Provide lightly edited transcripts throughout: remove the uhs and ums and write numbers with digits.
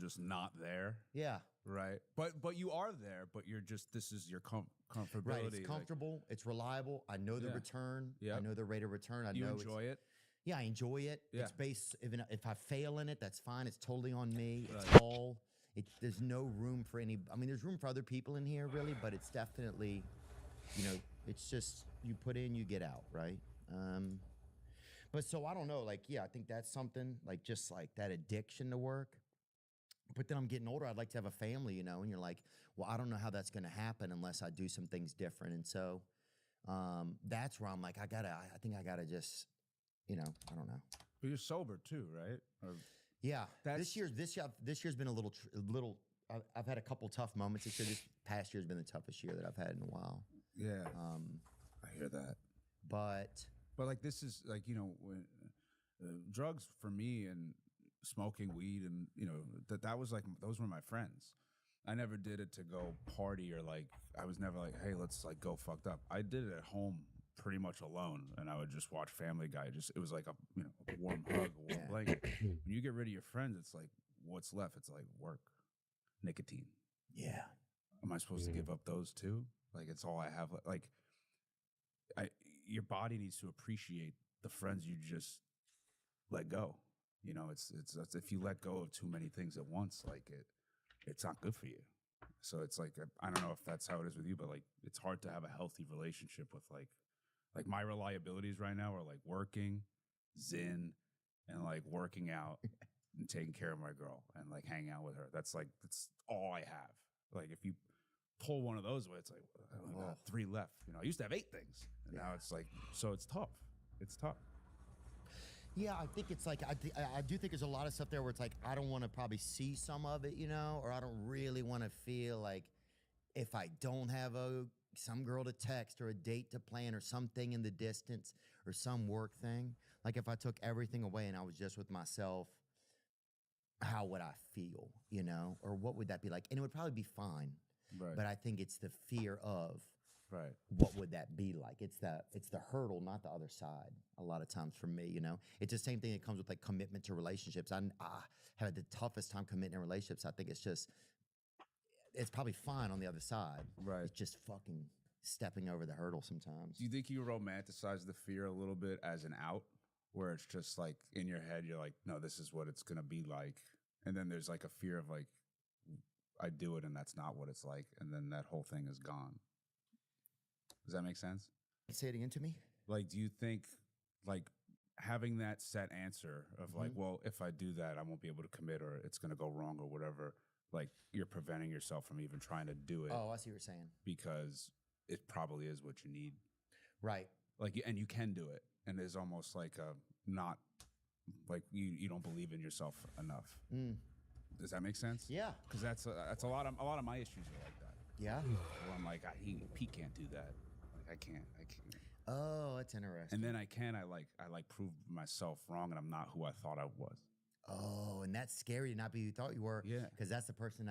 just not there, Yeah. right? But you are there, but you're just this is your comfortability. Right. It's like, comfortable. It's reliable. I know the Yeah. return. I Yep. know the rate of return. I you know enjoy it. Yeah, I enjoy it. Yeah. It's based. If I fail in it, that's fine. It's totally on me. It's Right. all. There's no room for any. I mean, there's room for other people in here, really, but it's definitely, it's just you put in, you get out, right? But so I don't know. Like, yeah, I think that's something like just like that addiction to work. But then I'm getting older. I'd like to have a family, and you're like, well, I don't know how that's going to happen unless I do some things different. And so that's where I'm like, I think I gotta just, I don't know. But you're sober too, right? Or Yeah, That's- this year's been a little. I've had a couple tough moments this year. This past year's been the toughest year that I've had in a while. yeah, Um, I hear that. but But like this is like when drugs for me and smoking weed and that was like those were my friends. I never did it to go party or like I was never like, hey, let's like go fucked up. I did it at home pretty much alone, and I would just watch Family Guy. It was like a warm hug, a warm blanket. When you get rid of your friends, it's like what's left? It's like work, nicotine. yeah, Am I supposed to give up those too? Like it's all I have. Like your body needs to appreciate the friends you just let go. It's if you let go of too many things at once, like it's not good for you. So it's like I don't know if that's how it is with you, but like it's hard to have a healthy relationship with like my reliabilities right now are like working, Zen, and like working out and taking care of my girl and like hanging out with her. That's all I have. Like if you pull one of those away, it's like I only got 3 left. I used to have 8 things, and now it's like so it's tough. It's tough. yeah. I think it's like I do think there's a lot of stuff there where it's like I don't want to probably see some of it, or I don't really want to feel like if I don't have some girl to text or a date to plan or something in the distance or some work thing, like if I took everything away and I was just with myself, how would I feel, or what would that be like? And it would probably be fine. Right. But I think it's the fear of Right. what would that be like? It's the hurdle, not the other side. A lot of times for me, it's the same thing that comes with like commitment to relationships. I have had the toughest time committing in relationships. I think it's probably fine on the other side. Right. It's just fucking stepping over the hurdle sometimes. Do you think you romanticize the fear a little bit as an out, where it's just like in your head, you're like, no, this is what it's gonna be like, and then there's like a fear of like, I do it and that's not what it's like, and then that whole thing is gone. Does that make sense? Say it again to me. Like, do you think like having that set answer of like, well, if I do that, I won't be able to commit or it's gonna go wrong or whatever, like you're preventing yourself from even trying to do it Oh, I see what you're saying. because it probably is what you need. Right. Like, and you can do it. And there's almost like a not like you don't believe in yourself enough. Does that make sense? Yeah. Because that's a lot of my issues are like that. Yeah. Well, I'm like, Pete can't do that. Like I can't. Oh, that's interesting. And then I prove myself wrong, and I'm not who I thought I was. Oh, and that's scary to not be who you thought you were. Yeah. Because that's the person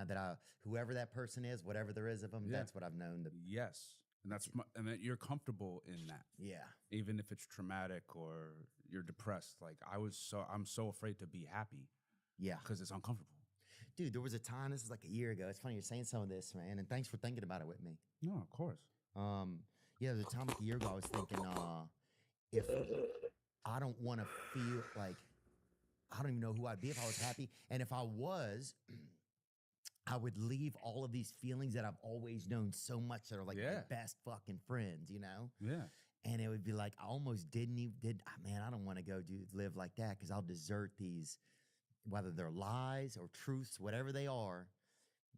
whoever that person is, whatever there is of them, Yeah. that's what I've known. Yes, and and that you're comfortable in that. Yeah. Even if it's traumatic or you're depressed, like I'm so afraid to be happy. Yeah. Because it's uncomfortable. Dude, there was a time, this was like a year ago. It's funny you're saying some of this, man, and thanks for thinking about it with me. No, of course. Yeah, there was a time like a year ago I was thinking, if I don't want to feel like, I don't even know who I'd be if I was happy. And if I was, I would leave all of these feelings that I've always known so much that are like my best fucking friends, Yeah. And it would be like, I almost man, I don't want to live like that because I'll desert these, whether they're lies or truths, whatever they are.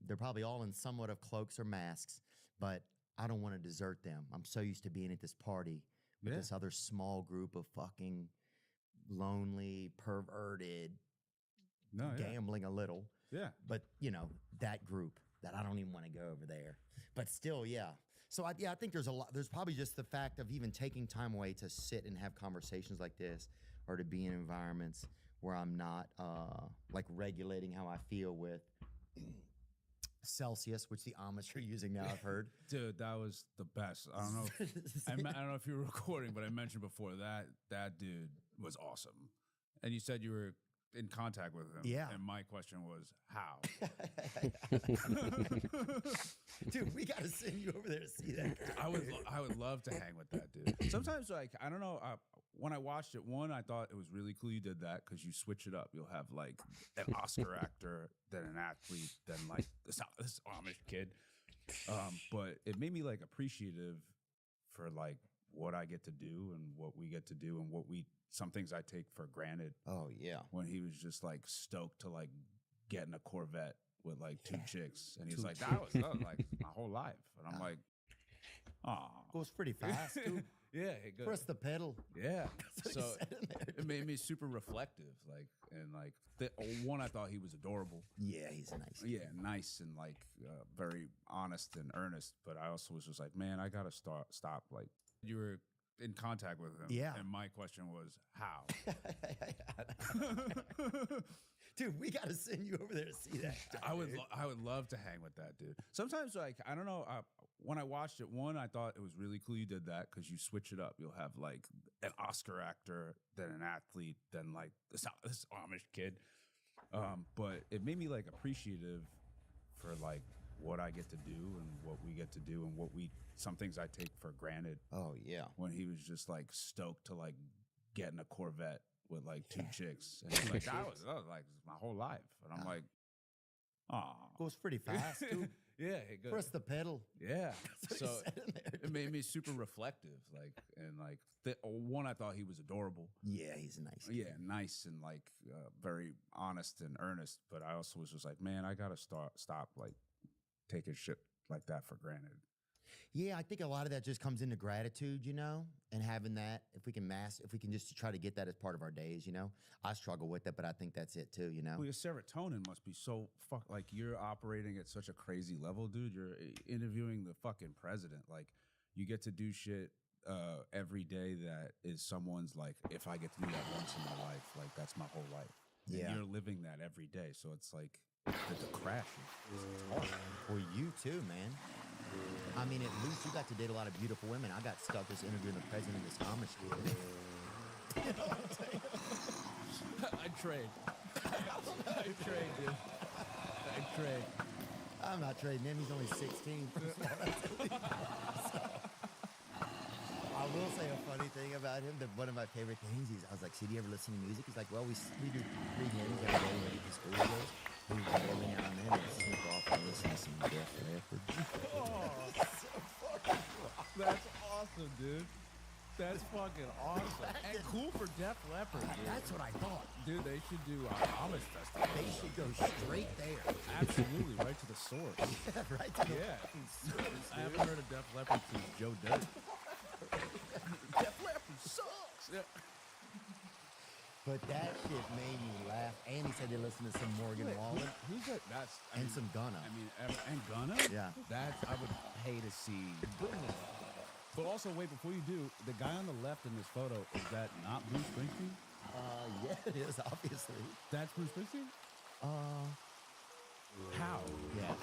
They're probably all in somewhat of cloaks or masks, but I don't want to desert them. I'm so used to being at this party with this other small group of fucking lonely, perverted, gambling a little. Yeah. But, that group that I don't even want to go over there. But still, yeah. So, I think there's a lot. There's probably just the fact of even taking time away to sit and have conversations like this or to be in environments where I'm not like regulating how I feel with Celsius, which the Amish are using now, I've heard. Dude, that was the best. I don't know. I don't know if you were recording, but I mentioned before that dude was awesome. And you said you were in contact with him. Yeah. And my question was, how? Dude, we got to send you over there to see that. I would love to hang with that dude. Sometimes, like, I don't know. When I watched it, one, I thought it was really cool you did that because you switch it up. You'll have like an Oscar actor, then an athlete, then like this Amish kid. But it made me like appreciative for like what I get to do and what we get to do and some things I take for granted. Oh, yeah. When he was just like stoked to like get in a Corvette with like two chicks, and he's like, that was like my whole life, and I'm like, oh, Goes pretty fast, too. yeah, it goes. Press the pedal. Yeah. That's what So he said in there, it made me super reflective, like, and like one, I thought he was adorable. Yeah, he's nice. Yeah, nice and like very honest and earnest. But I also was just like, man, I gotta stop. Like, you were in contact with him. Yeah. And my question was, how? Dude, we got to send you over there to see that. I would love to hang with that dude. Sometimes, like, I don't know. When I watched it, one, I thought it was really cool you did that because you switch it up. You'll have like an Oscar actor, then an athlete, then like this Amish kid. But it made me like appreciative for like what I get to do and what we get to do and some things I take for granted. Oh, yeah. When he was just like stoked to like get in a Corvette with like two chicks, and he's like, that was like my whole life, and I'm like, oh, Goes pretty fast, too. yeah, it goes. Press the pedal. Yeah. That's So what he said in there, it made me super reflective, like, and like one, I thought he was adorable. Yeah, he's nice. Yeah, nice and like very honest and earnest. But I also was just like, man, I gotta stop like taking shit like that for granted. Yeah, I think a lot of that just comes into gratitude, you know, and having that, if we can just try to get that as part of our days, you know. I struggle with it, but I think that's it too, you know. Well, your serotonin must be so like you're operating at such a crazy level, dude. You're interviewing the fucking president. Like, you get to do shit every day that is someone's like, if I get to do that once in my life, like that's my whole life. Yeah. And you're living that every day. So it's like the crash is awesome. For you too, man. I mean, at least you got to date a lot of beautiful women. I got stuck just interviewing the president of this Amish kid. You know what I'm saying? I trade. I trade, dude. I trade. I'm not trading him. He's only 16. I will say a funny thing about him. That one of my favorite things is, I was like, "So do you ever listen to music?" He's like, "Well, we do 3 games every day when we get to school." He goes, "We go every now and then and sneak off and listen to some Def Leppard." That's awesome, dude. That's fucking awesome. And cool for Def Leppard, dude. That's what I thought. Dude, they should do Amish festival. They should go straight there. Absolutely, right to the source. Right to the Yeah. fucking source, I dude. haven't heard of Def Leppard since Joe Dirt. Def Leppard sucks. Yeah. But that shit made me laugh. And he said they listened to some Morgan Wallen Who's that? That's and some Gunna. I mean, and Gunna. Yeah. That's I would pay to see. But also, wait, before you do, the guy on the left in this photo, is that not Bruce Springsteen? Yeah, it is, obviously. That's Bruce Springsteen? How? Yeah.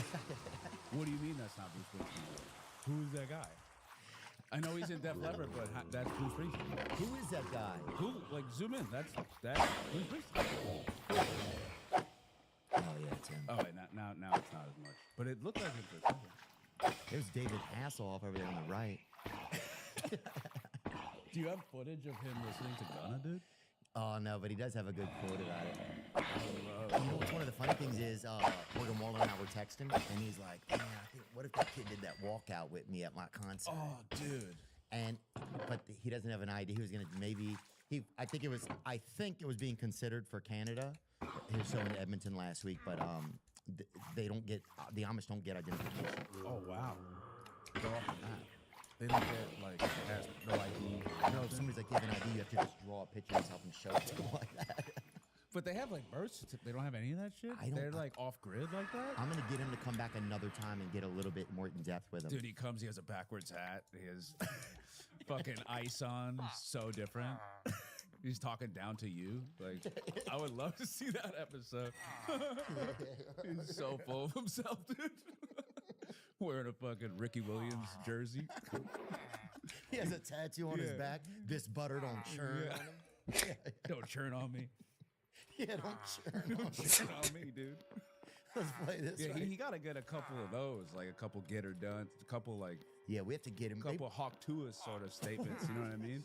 What do you mean that's not Bruce Springsteen? Who is that guy? I know he's in Def Leppard, but that's Bruce Springsteen. Who is that guy? Who? Like, zoom in. That's Bruce Springsteen. Oh, yeah, it's him. Oh, wait, now it's not as much. But it looked like it for a second. There's David Hasselhoff over there on the right. Do you have footage of him listening to Gunna, dude? Oh, no, but he does have a good quote about it. You know what's one of the funny things is, Morgan Wallen and I were texting, and he's like, man, I think, what if that kid did that walkout with me at my concert? Oh, dude. But he doesn't have an idea. He was going to, I think it was being considered for Canada. He was showing in Edmonton last week, but they don't get, the Amish don't get identification. Oh, wow. Go off of that. They don't get, like, has no ID. No, if somebody's like, you have an ID, you have to just draw a picture of yourself and show it to them like that. But they have, like, birth certificates. They don't have any of that shit? They're, like, off-grid like that? I'm going to get him to come back another time and get a little bit more in depth with him. Dude, he comes, he has a backwards hat. He has fucking ice on. So different. He's talking down to you. Like, I would love to see that episode. He's so full of himself, dude. Wearing a fucking Ricky Williams jersey. He has a tattoo on his back. This butter don't churn on him. Don't churn on me. Yeah, don't churn on me. Shit on me, dude. Let's play this. Yeah, right? he got to get a couple of those, like a couple get her done, a couple like Yeah, we have to get him. couple Hawk Tuah sort of statements. You know what I mean?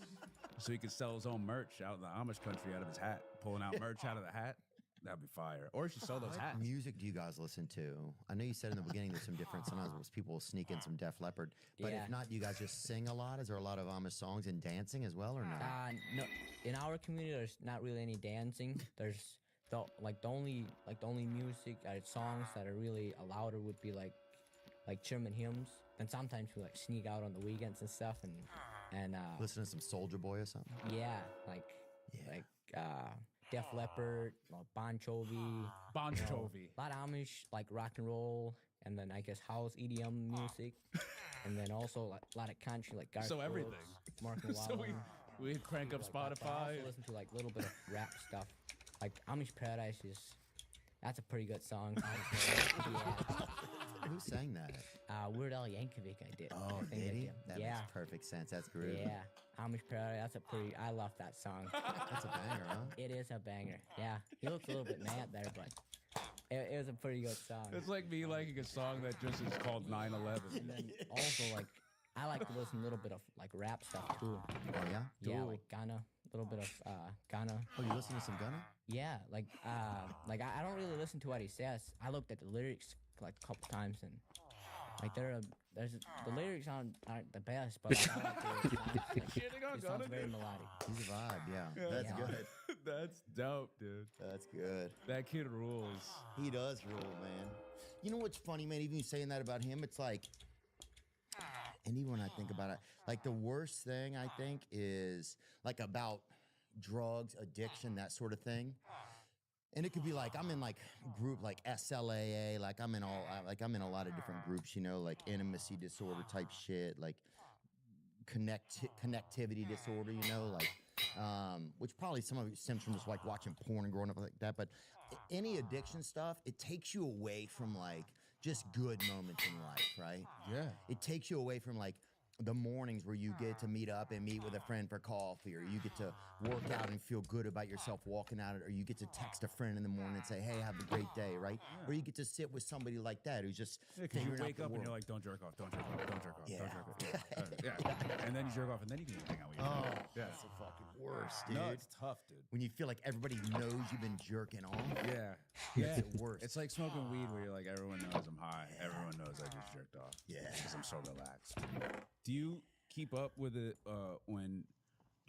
So he can sell his own merch out in the Amish country out of his hat, pulling out merch out of the hat. That'd be fire. Or he should sell those What hats. music do you guys listen to? I know you said in the beginning there's some different. Sometimes people will sneak in some Def Leppard, but Yeah. if not, do you guys just sing a lot? Is there a lot of Amish songs and dancing as well, or not? No, in our community, there's not really any dancing. There's the only music songs that are really allowed would be like German hymns. And sometimes we like sneak out on the weekends and stuff, and Listen to some Soldier Boy or something. yeah, Def Leppard, Bon Jovi, Bon you know, Jovi. a lot of Amish like rock and roll, and then I guess house EDM music, and then also like a lot of country like Garth So everything. Brooks, Mark and So Waller. we crank up like that, but I Spotify. also listen to like a little bit of rap stuff. Like Amish Paradise that's a pretty good song. Yeah. Who sang that? Weird Al Yankovic, I did. Oh, I think I did he? did. That Yeah. makes perfect sense. That's great. Yeah. Amish Paradise, I love that song. That's a banger, huh? It is a banger. Yeah. He looks a little bit mad there, but it was a pretty good song. It's like me liking a song that just is called 9/11. And then also like I like to listen to a little bit of like rap stuff too. Oh yeah. Yeah, Cool. like Ghana, a little bit of Ghana. Oh, you listen to some Gunna? Yeah, like I don't really listen to what he says. I looked at the lyrics like a couple times and like there's the lyrics aren't the best, but I like the sounds, like, Shitting on it sounds Gunna, very dude. melodic. He's a vibe. Yeah, that's Yeah. good. That's dope, dude. That's good. That kid rules. He does rule, man. You know what's funny, man? Even you saying that about him, it's like, and even when I think about it, like the worst thing I think is like about drugs, addiction, that sort of thing. And it could be like I'm in like group like SLAA, like I'm in a lot of different groups, you know, like intimacy disorder type shit, like connectivity disorder, you know, like which probably some of it stems from just like watching porn and growing up like that. But any addiction stuff, it takes you away from like just good moments in life, right? Yeah. It takes you away from like the mornings where you get to meet up and meet with a friend for coffee, or you get to work out and feel good about yourself walking out, or you get to text a friend in the morning and say, hey, have a great day, right? Or you get to sit with somebody like that who's just Because you figuring out wake the up and world. you're like, don't jerk off, don't jerk off, don't jerk off, Yeah. don't jerk off. Yeah. And then you jerk off, and then you can hang out with your Oh, friend. Yeah. that's the fucking worst, dude. No, it's tough, dude. When you feel like everybody knows you've been jerking off. Yeah. It's the worst. It's like smoking weed where you're like, everyone knows I'm high. Everyone knows I just jerked off. Yeah. Because I'm so relaxed. Do you keep up with it when,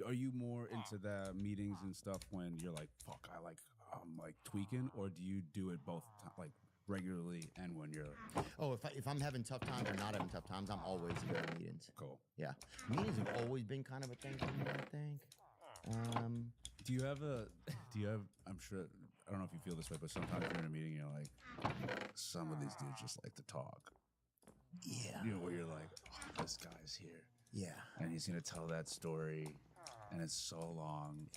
are you more into the meetings and stuff when you're like, fuck, I'm like tweaking? Or do you do it both, like regularly and when you're Oh, if I'm having tough times or not having tough times, I'm always going to meetings. cool? Yeah. Meetings have always been kind of a thing for me, I think. Do you have, I'm sure, I don't know if you feel this way, but sometimes you're in a meeting and you're like, some of these dudes just like to talk. Yeah. You know, where you're like, oh, this guy's here. Yeah. And he's gonna tell that story, and it's so long,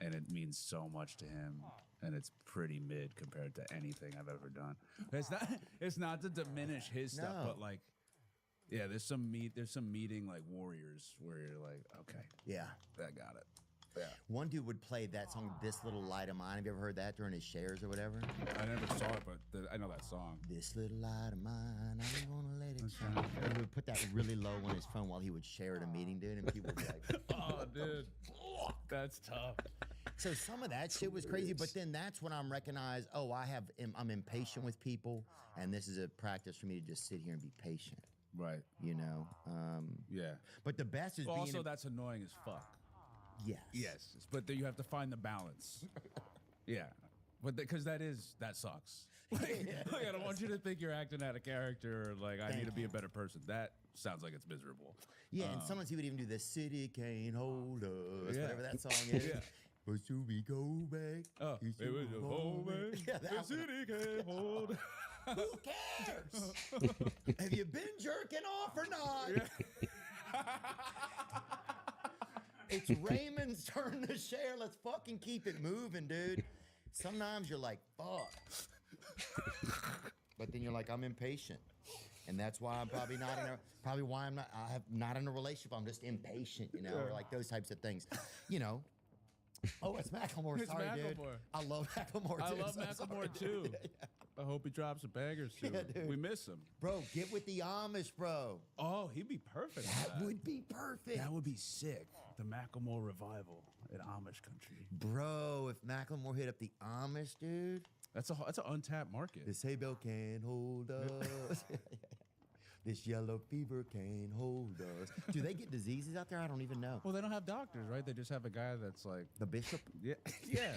and it means so much to him, and it's pretty mid compared to anything I've ever done. It's not to diminish his stuff, No. but like, yeah, there's some meeting like warriors where you're like, okay, Yeah. I got it. Yeah, One dude would play that song, This Little Light of Mine. Have you ever heard that during his shares or whatever? I never saw it, but I know that song. This little light of mine, I'm gonna let it shine. And he would put that really low on his phone while he would share at a meeting, dude, and people would be like, Oh, dude, that's tough. so some of that shit was crazy, but then that's when I'm recognized, oh, I'm impatient with people, and this is a practice for me to just sit here and be patient, Right. you know? Yeah. But the best is being Also, that's annoying as fuck. yes. Yes, but then you have to find the balance. Yeah, but because that sucks. Like, I don't want you to think you're acting out of character. Or like I need to be a better person. That sounds like it's miserable. Yeah, and sometimes he would even do the city can't hold us, Yeah. whatever that song is. Yeah. But should we go back? Oh, Should it we was a go whole back? man. Yeah, that The one. city can't hold. Who cares? Have you been jerking off or not? It's Raymond's turn to share. Let's fucking keep it moving, dude. Sometimes you're like, fuck. But then you're like, I'm impatient. And that's why I'm probably not not in a relationship. I'm just impatient, you know, or like those types of things. You know, Oh, it's Macklemore. It's Sorry, dude. Macklemore. I love Macklemore. I too, love so sorry, Macklemore dude. too. I hope he drops a banger soon. Yeah, dude. We miss him. Bro, get with the Amish, bro. Oh, he'd be perfect. for That would be perfect. That would be sick. The Macklemore revival in Amish country. Bro, if Macklemore hit up the Amish, dude, That's an untapped market. this hay bale can't hold us. This yellow fever can't hold us. Do they get diseases out there? I don't even know. Well, they don't have doctors, right? They just have a guy that's like, The bishop? yeah, yeah.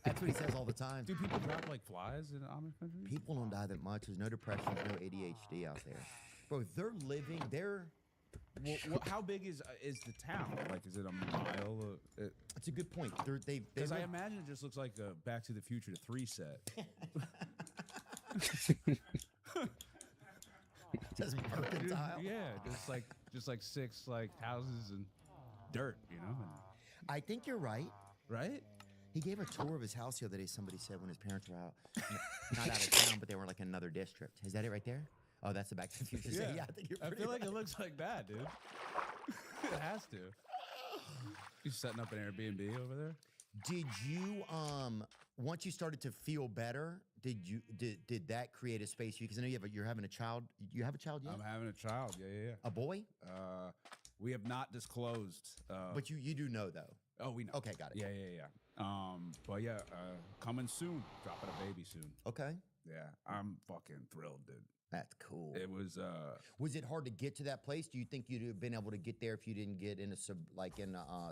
That's what he says all the time. Do people drop like flies in Amish country? People don't die that much. There's no depression, no ADHD out there. Bro, they're How big is the town? Like, is it a mile? That's a good point. They Because I live- imagine it just looks like a Back to the Future 3 set. just mercantile. Yeah, just like 6 like houses and dirt, you know? I think you're right. Right? He gave a tour of his house the other day. Somebody said when his parents were out, not out of town, but they were like in another district. Is that it right there? Oh, that's the Back to the Future. Yeah, I think you're I pretty feel like right. it looks like that, dude. It has to. You setting up an Airbnb over there? Did you once you started to feel better, did that create a space for you? Because I know you're having a child. You have a child yet? I'm having a child. Yeah. A boy? We have not disclosed. But you do know though. Oh, we know. Okay, got it. Yeah. But yeah, coming soon. Dropping a baby soon. Okay. Yeah, I'm fucking thrilled, dude. That's cool. It was. Was it hard to get to that place? Do you think you'd have been able to get there if you didn't get into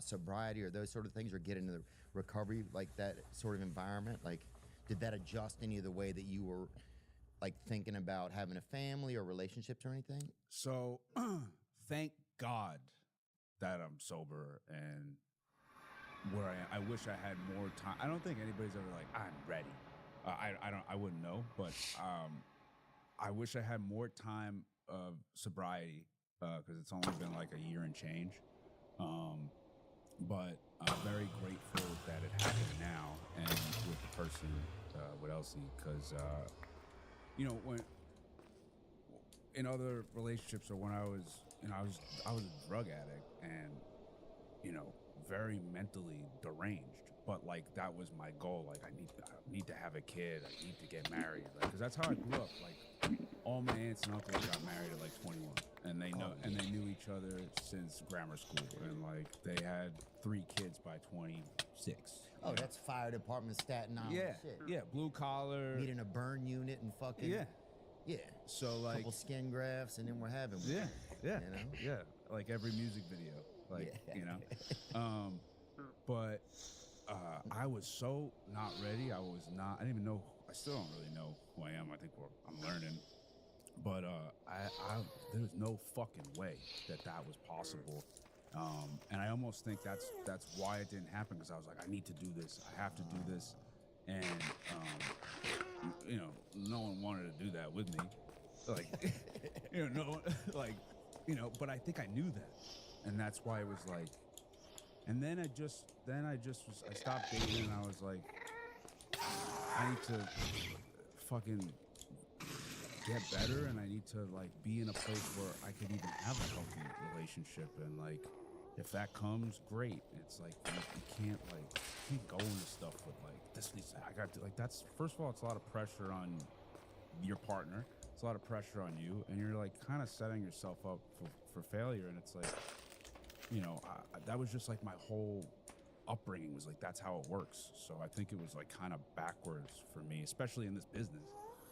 sobriety or those sort of things, or get into the recovery like that sort of environment? Like, did that adjust any of the way that you were like thinking about having a family or relationships or anything? So, thank God that I'm sober and where I am. I wish I had more time. I don't think anybody's ever like, I'm ready. I wouldn't know, but I wish I had more time of sobriety because it's only been like a year and change. But I'm very grateful that it happened now and with the person, with Elsie, because when in other relationships or when I was a drug addict and very mentally deranged. But like that was my goal. Like I need to have a kid. I need to get married. Like because that's how I grew up. Like all my aunts and uncles got married at like 21, and they they knew each other since grammar school, and like they had 3 kids by 26. Oh, that's fire department Staten Island. Yeah, Shit. yeah, blue collar. Meeting a burn unit and fucking Yeah. So like couple skin grafts, and then we're having one. Yeah, You know? yeah, like every music video, like but I was so not ready. I didn't even know. I still don't really know who I am. I think I'm learning, but there was no fucking way that was possible, and I almost think that's why it didn't happen because I was like, I need to do this. I have to do this, and no one wanted to do that with me. Like, no one, like, but I think I knew that. And that's why it was like, and then I stopped dating and I was like, I need to fucking get better and I need to like be in a place where I could even have a healthy relationship. And like, if that comes, great. It's like, you can't go into stuff with like, this needs to, I got to like, that's, first of all, it's a lot of pressure on your partner. It's a lot of pressure on you, and you're like kind of setting yourself up for failure. And it's like, that was just like my whole upbringing was like that's how it works. So I think it was like kind of backwards for me, especially in this business.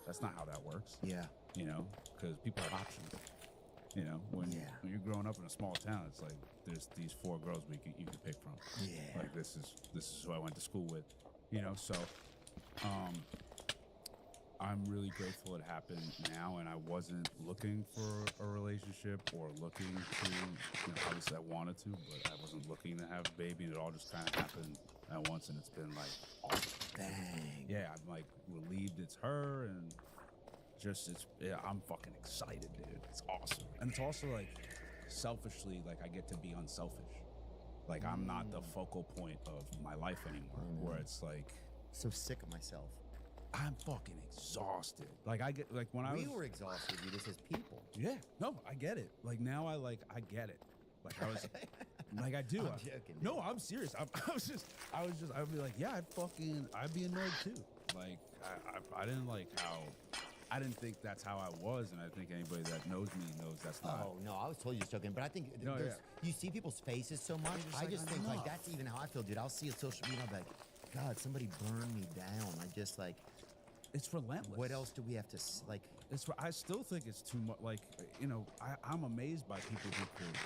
That's not how that works. Yeah. Because people have options. When you're growing up in a small town, it's like there's these 4 girls you can pick from. Yeah. Like this is who I went to school with. So. I'm really grateful it happened now, and I wasn't looking for a relationship or looking to, obviously I wanted to, but I wasn't looking to have a baby, and it all just kind of happened at once, and it's been like awesome. Dang. Yeah, I'm like relieved it's her, and I'm fucking excited, dude. It's awesome. And it's also like selfishly, like I get to be unselfish. Like I'm not the focal point of my life anymore, where it's like, So sick of myself. I'm fucking exhausted. Like I get like when We were exhausted, you just as people. Yeah, no, I get it. Like now I get it. Like I was Like I do. I'm joking, dude. No, I'm serious. I'd be like, yeah, I'd be annoyed too. Like I didn't like how, I didn't think that's how I was, and I think anybody that knows me knows that's not. Oh no, I was totally just joking. But I think No, there's, yeah. you see people's faces so much. just I like, just think like enough. that's even how I feel, dude. I'll see a social media, I'm like, God, somebody burned me down. I just like, It's relentless. what else do we have to like? I still think it's too much. Like, I'm amazed by people who could,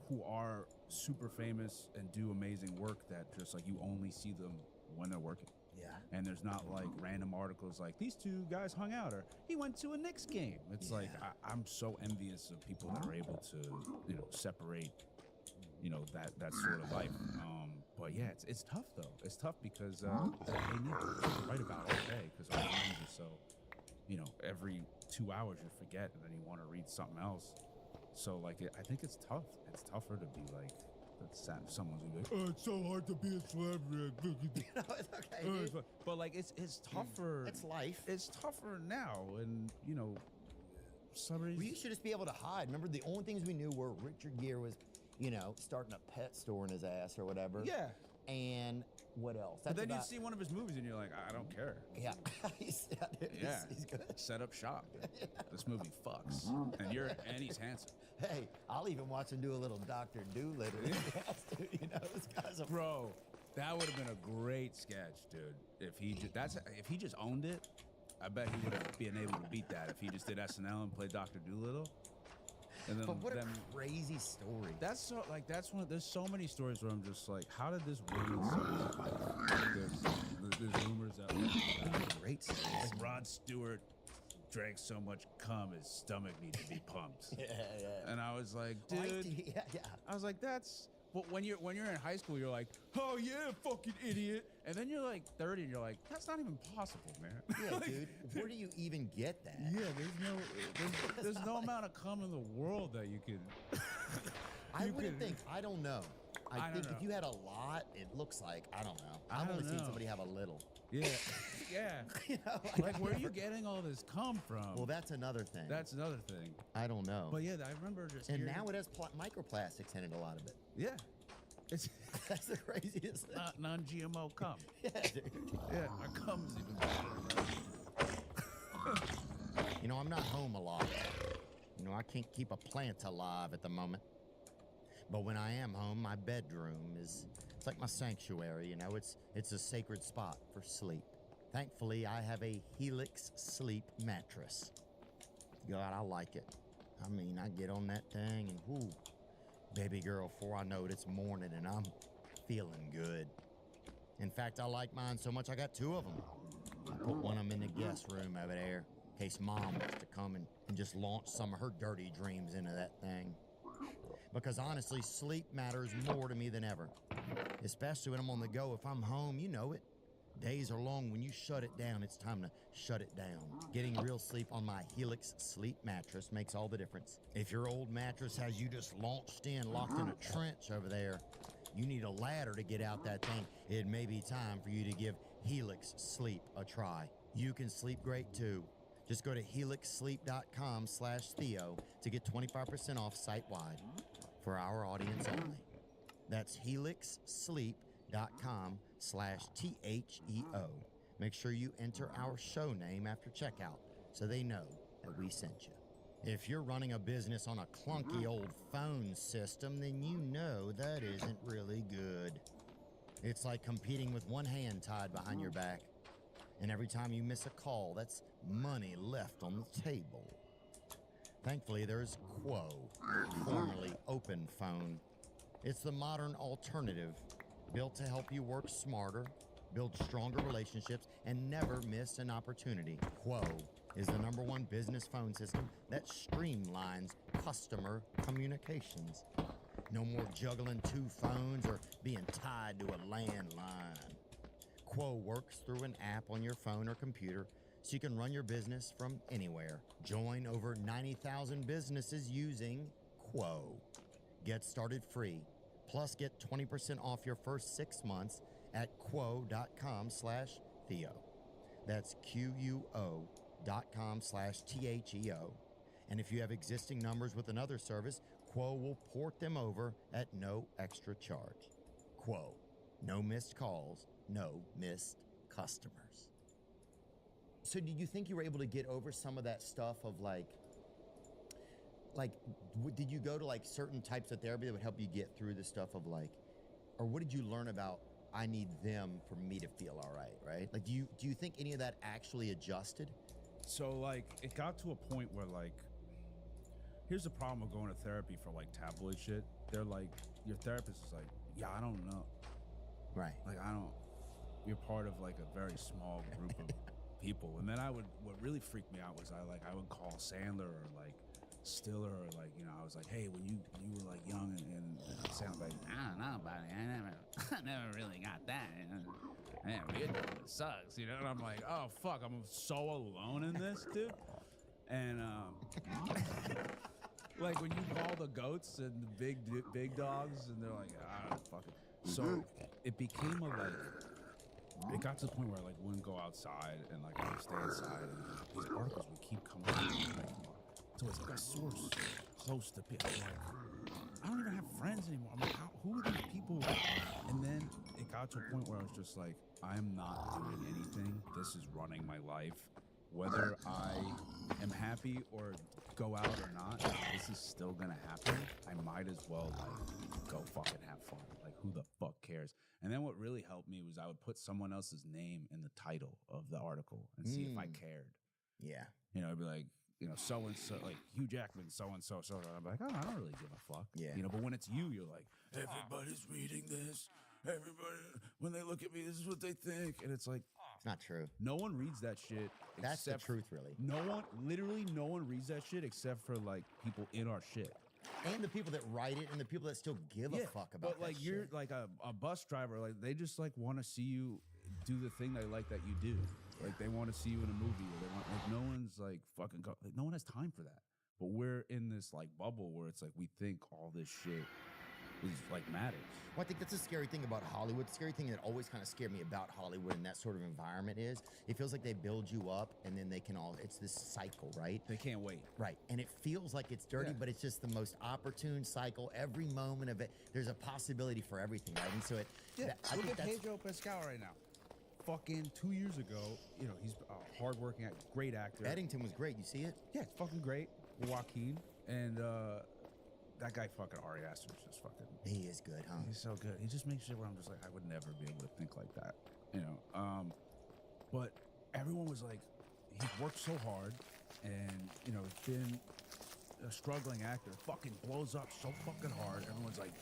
who are super famous and do amazing work that just like you only see them when they're working. Yeah. And there's not like random articles like these two guys hung out or he went to a Knicks game. It's like I'm so envious of people that are able to, separate, that sort of life. But yeah, it's tough though. It's tough because they need to write about all day because our minds are so, every 2 hours you forget and then you want to read something else. So like I think it's tough. It's tougher to be like someone's gonna be like, oh, it's so hard to be a celebrity. No, it's okay, dude. But like it's tougher. It's life. It's tougher now, and celebrities. We used to just be able to hide. Remember, the only things we knew were Richard Gere was, starting a pet store in his ass or whatever. Yeah. And what else? But That's then you about- see one of his movies and you're like, I don't care. Yeah. Dude, Yeah. he's good. Set up shop. Dude. This movie fucks, and he's handsome. Hey, I'll even watch him do a little Dr. Doolittle. This guy's a Bro, that would have been a great sketch, dude. If he just owned it, I bet he would have been able to beat that if he just did SNL and played Dr. Doolittle. And then, But what a crazy story. that's so like that's one. There's so many stories where I'm just like, how did this ruin someone's life? Like, there's rumors that Great story. like Rod Stewart drank so much cum his stomach needed to be pumped. Yeah. And I was like, Oh, dude, yeah. I was like, that's. But when you're in high school, you're like, oh yeah, fucking idiot. And then you're like 30, and you're like, that's not even possible, man. Yeah, Like, dude. Where do you even get that? Yeah, there's no amount of cum in the world that you could. I you wouldn't could- think. I don't know. I I think don't if know. you had a lot, it looks like, I don't know. I I've don't only seen know. somebody have a little. Yeah, yeah. Like, where are you getting all this cum from? Well, that's another thing. That's another thing. I don't know. But yeah, I remember just. and hearing- now it has microplastics in it, a lot of it. Yeah, it's That's the craziest thing. not non-GMO cum. Yeah, dude. Yeah, our cum's even better. I'm not home a lot. I can't keep a plant alive at the moment. But when I am home, my bedroom it's like my sanctuary, it's a sacred spot for sleep. Thankfully, I have a Helix Sleep mattress. God, I like it. I mean, I get on that thing and whoo, baby girl, before I know it, it's morning and I'm feeling good. In fact, I like mine so much I got two of them. I put one of them in the guest room over there in case Mom wants to come and just launch some of her dirty dreams into that thing. Because honestly, sleep matters more to me than ever. Especially when I'm on the go. If I'm home, you know it. Days are long. When you shut it down, it's time to shut it down. Getting real sleep on my Helix Sleep mattress makes all the difference. If your old mattress has you just launched in, locked in a trench over there, you need a ladder to get out that thing. It may be time for you to give Helix Sleep a try. You can sleep great too. Just go to helixsleep.com/Theo to get 25% off site-wide for our audience only. That's helixsleep.com/THEO. Make sure you enter our show name after checkout so they know that we sent you. If you're running a business on a clunky old phone system, then you know that isn't really good. It's like competing with one hand tied behind your back. And every time you miss a call, that's money left on the table. Thankfully, there's Quo, formerly Open Phone. It's the modern alternative, built to help you work smarter, build stronger relationships, and never miss an opportunity. Quo is the #1 business phone system that streamlines customer communications. No more juggling two phones or being tied to a landline. Quo works through an app on your phone or computer so you can run your business from anywhere. Join over 90,000 businesses using Quo. Get started free. Plus, get 20% off your first 6 months at quo.com/Theo. That's QUO.com/THEO. And if you have existing numbers with another service, Quo will port them over at no extra charge. Quo, no missed calls, no missed customers. So did you think you were able to get over some of that stuff of did you go to like certain types of therapy that would help you get through the stuff of like, or what did you learn about I need them for me to feel all right, right? Like, do you think any of that actually adjusted? So like it got to a point where like, here's the problem with going to therapy for like tabloid shit. They're like, your therapist is like, yeah, I don't know. Right. Like you're part of like a very small group of people. And then what really freaked me out was I would call Sandler or like Stiller or like, you know, I was like, hey, when you were like young and Sandler like, I don't know about it. I never really got that. Man, it sucks, you know? And I'm like, oh fuck, I'm so alone in this, dude. And like when you call the goats and the big dogs and they're like, ah, fuck it. So it became it got to the point where I like wouldn't go outside and like I would stay inside and these articles would keep coming out. So it's like a source close to people. Like, I don't even have friends anymore. I'm like, who are these people? And then it got to a point where I was just like, I'm not doing anything. This is running my life. Whether I am happy or go out or not, this is still gonna happen. I might as well like go fucking have fun. Like who the fuck cares? And then what really helped me was I would put someone else's name in the title of the article and see if I cared. Yeah. You know, I'd be like, you know, so and so, like Hugh Jackman, so and so. I'm like, oh, I don't really give a fuck. Yeah. You know, but when it's you, you're like, everybody's reading this. Everybody, when they look at me, this is what they think, and it's like, It's not true. no one reads that shit. That's the truth, really. Literally, no one reads that shit except for like people in our shit. And the people that write it and the people that still give a fuck about But like that you're shit. like a bus driver, like they just like want to see you do the thing they like that you do. Like they want to see you in a movie, or they want like no one's like fucking like no one has time for that. But we're in this like bubble where it's like we think all this shit is like matters. Well, I think that's a scary thing about Hollywood. The scary thing that always kind of scared me about Hollywood and that sort of environment is it feels like they build you up and then they can it's this cycle, right? They can't wait. Right. And it feels like it's dirty, but it's just the most opportune cycle. Every moment of it, there's a possibility for everything, right? And so I Look think at that's Pedro Pascal right now. Fucking 2 years ago, you know, he's a hardworking, great actor. Eddington was great. You see it? Yeah, it's fucking great. Joaquin. And that guy fucking Ari Aster is just fucking... He is good, huh? He's so good. He just makes shit where I'm just like, I would never be able to think like that, you know? But everyone was like, he's worked so hard and, you know, he's been a struggling actor, fucking blows up so fucking hard. Everyone's like,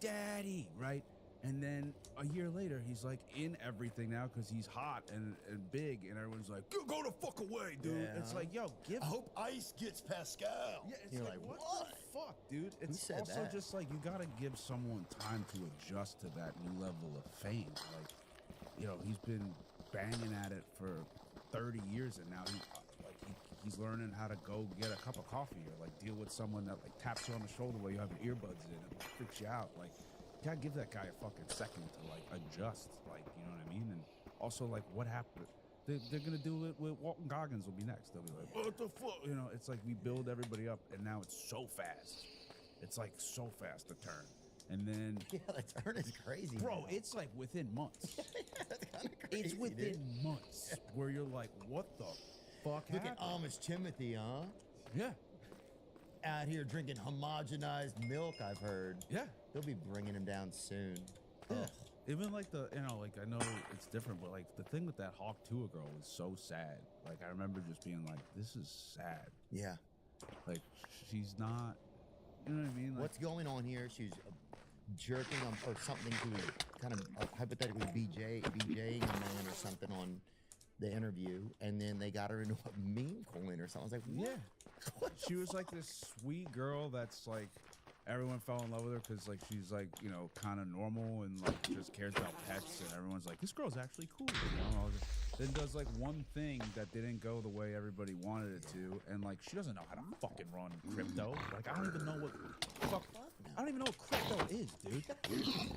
daddy, right? And then a year later, he's like in everything now because he's hot and big, and everyone's like, go the fuck away, dude. Yeah. It's like, yo, I hope Ice gets Pascal. Yeah, it's You're like, what the fuck, dude? It's said also that? just like you gotta give someone time to adjust to that new level of fame. Like, you know, he's been banging at it for 30 years, and now he's learning how to go get a cup of coffee or like deal with someone that like taps you on the shoulder while you have your earbuds in and freaks you out. Like, you gotta give that guy a fucking second to like adjust. Like, you know what I mean? And also, like, what happened? They're gonna do it with Walton Goggins will be next. They'll be like, what the fuck? You know, it's like we build everybody up, and now it's so fast. It's like so fast to turn, and then Yeah, the turn is crazy. bro, now. it's like within months. That's kind of crazy. It's within dude. months where you're like, what the fuck Look at happened? Amish Timothy, huh? Yeah, Out here drinking homogenized milk, I've heard. yeah, They'll be bringing him down soon. yeah. Ugh. Even like like I know it's different, but like the thing with that Hawk Tuah girl was so sad. Like I remember just being like, this is sad. Yeah. Like she's not, you know what I mean? Like, What's going on here? She's jerking on or something to kind of hypothetically BJing a man or something on the interview, and then they got her into a meme coin or something. I was like, what? yeah. She was like this sweet girl that's like everyone fell in love with her because like she's like, you know, kind of normal and like just cares about pets, and everyone's like, this girl's actually cool, you know. Then does like one thing that didn't go the way everybody wanted it to, and like she doesn't know how to fucking run crypto. Like I don't even know what fuck. No. I don't even know what crypto is, dude.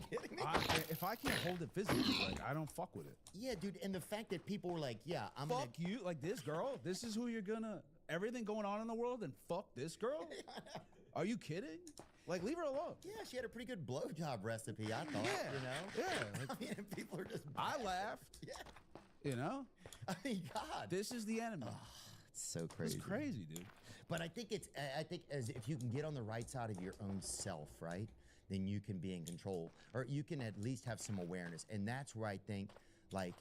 Kidding me? If I can't hold it physically, like I don't fuck with it. Yeah, dude. And the fact that people were like, yeah, I'm Fuck you, like this girl. This is who you're gonna. Everything going on in the world, and fuck this girl. Are you kidding? Like, leave her alone. Yeah, she had a pretty good blowjob recipe, I thought. Yeah, You know? yeah, like- I mean, and people are just. I laughed. Yeah. You know, I mean, God. this is the enemy. It's so It's crazy. crazy, dude. But I think I think as if you can get on the right side of your own self, right, then you can be in control, or you can at least have some awareness, and that's where I think, like,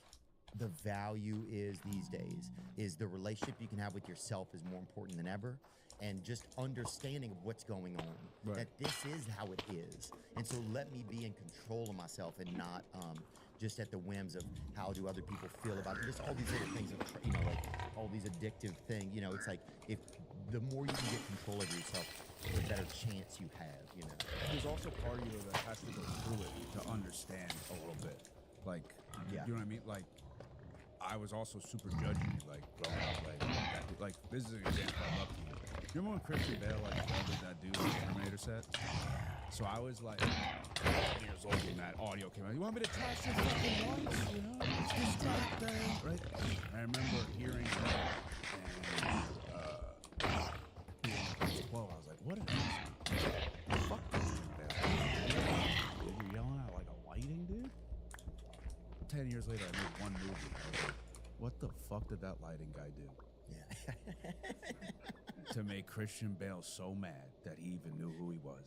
the value is these days is the relationship you can have with yourself is more important than ever, and just understanding of what's going on. Right. That this is how it is, and so let me be in control of myself and not just at the whims of how do other people feel about it. Just all these little things, like all these addictive things. It's like if the more you can get control of yourself, the better chance you have. There's also part of you that has to go through it to understand a little bit. Like, Yeah. you know what I mean? Like, I was also super judgy, like growing up. Like this is an example I love to you. Remember when Christian Bale did that dude on the Terminator set? So I was like 12 years old when that audio came out. You want me to trash your fucking lights? It's distracting, right? I remember hearing that, and I was 12. I was like, what is this? Fuck Christian Bale. You're yelling at like a lighting dude? 10 years later, I made one movie. I was like, what the fuck did that lighting guy do Yeah. to make Christian Bale so mad that he even knew who he was?